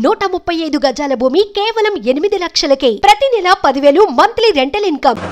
135 గజాల భూమి కేవలం 8 లక్షలకే. ప్రతి నెల 10,000 monthly rental income.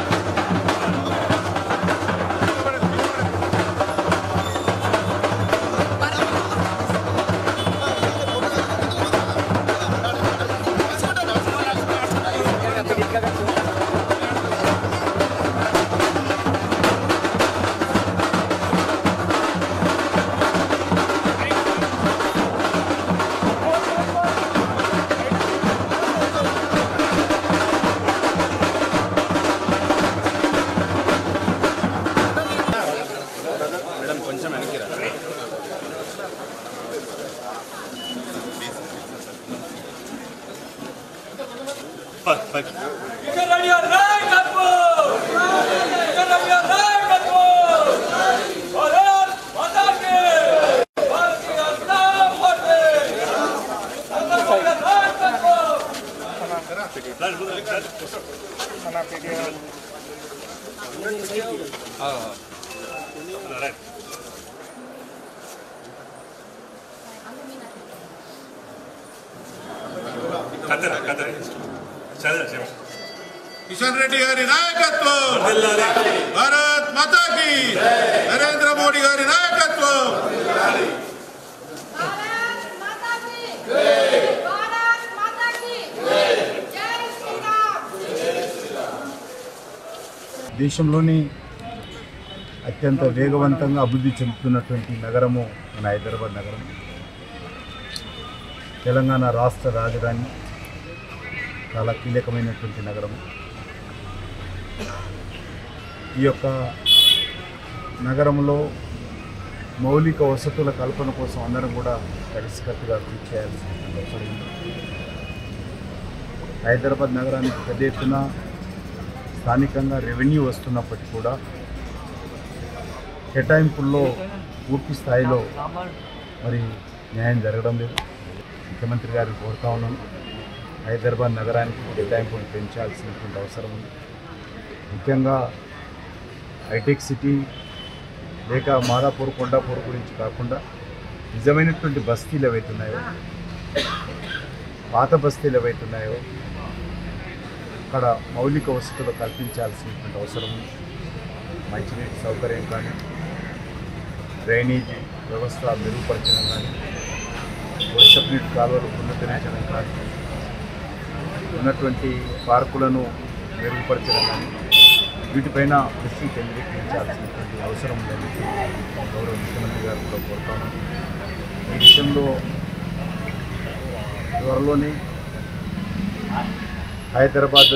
Kishan Reddy గారి నాయకత్వం, భారత్ మాతా కీ, నరేంద్ర మోడీ గారి నాయకత్వం. దేశంలోని అత్యంత వేగవంతంగా అభివృద్ధి చెందుతున్నటువంటి నగరము మన హైదరాబాద్ నగరం. తెలంగాణ రాష్ట్ర రాజధాని, చాలా కీలకమైనటువంటి నగరము. ఈ యొక్క నగరంలో మౌలిక వసతుల కల్పన కోసం అందరం కూడా కలిసికట్టుగా కృషి చేయాల్సిన అవసరం ఉంది. హైదరాబాద్ నగరానికి పెద్ద ఎత్తున స్థానికంగా రెవెన్యూ వస్తున్నప్పటికీ కూడా కేటాయింపుల్లో పూర్తి స్థాయిలో మరి న్యాయం జరగడం లేదు. ముఖ్యమంత్రి గారిని కోరుతా ఉన్నాను, హైదరాబాద్ నగరానికి కేటాయింపులు పెంచాల్సినటువంటి అవసరం ఉంది. ముఖ్యంగా హైటెక్ సిటీ లేక మాదాపూర్, కొండాపూర్ గురించి కాకుండా నిజమైనటువంటి బస్తీలు ఏవైతున్నాయో, పాత బస్తీలు ఏవైతున్నాయో అక్కడ మౌలిక వసతులు కల్పించాల్సినటువంటి అవసరం ఉంది. మంచినీటి సౌకర్యం కానీ, డ్రైనేజీ వ్యవస్థ మెరుగుపరచడం కానీ, వర్షపు నీటి కాలువలు పునరుద్ధరించడం కానీ, ఉన్నటువంటి పార్కులను మెరుగుపరచడం కానీ, వీటిపైన దృష్టి కేంద్రీకరించాల్సినటువంటి అవసరం ఉందని గౌరవ ముఖ్యమంత్రి గారు కూడా కోరుతాను. ఈ విషయంలో త్వరలోనే హైదరాబాద్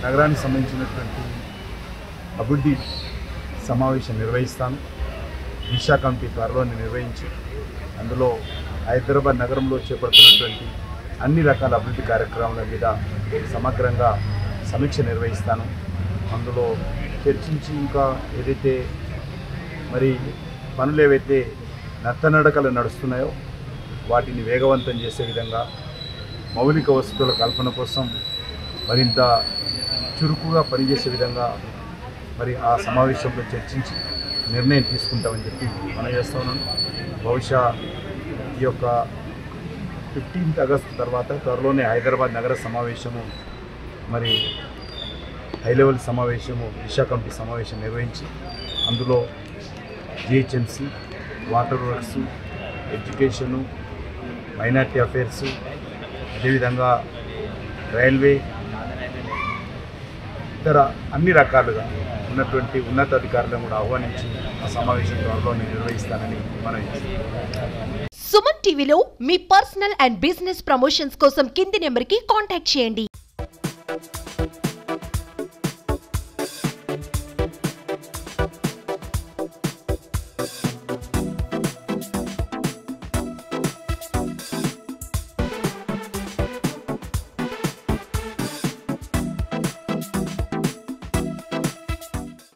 నగరానికి సంబంధించినటువంటి అభివృద్ధి సమావేశం నిర్వహిస్తాను. దిశా కమిటీ త్వరలోనే నిర్వహించి అందులో హైదరాబాద్ నగరంలో చేపడుతున్నటువంటి అన్ని రకాల అభివృద్ధి కార్యక్రమాల మీద సమగ్రంగా సమీక్ష నిర్వహిస్తాను. అందులో చర్చించి ఇంకా ఏదైతే మరి పనులు ఏవైతే నత్తనడకలు నడుస్తున్నాయో వాటిని వేగవంతం చేసే విధంగా, మౌలిక వసతుల కల్పన కోసం మరింత చురుకుగా పనిచేసే విధంగా మరి ఆ సమావేశంలో చర్చించి నిర్ణయం తీసుకుంటామని చెప్పి మనం చేస్తా ఉన్నాను. బహుశా ఈ యొక్క 15 ఆగస్టు తర్వాత త్వరలోనే హైదరాబాద్ నగర సమావేశము, మరి హై లెవెల్ సమావేశము, దిశా కమిటీ సమావేశం నిర్వహించి అందులో GHMC, water works, education, minority affairs, అదేవిధంగా రైల్వే, ఇతర అన్ని రకాలుగా ఉన్నటువంటి ఉన్నతాధికారులను కూడా ఆహ్వానించి ఆ సమావేశం త్వరలోనే నిర్వహిస్తానని మనం సుమన్ టీవీలో మీ పర్సనల్ అండ్ బిజినెస్ ప్రమోషన్స్ కోసం కింది నెంబర్కి కాంటాక్ట్ చేయండి.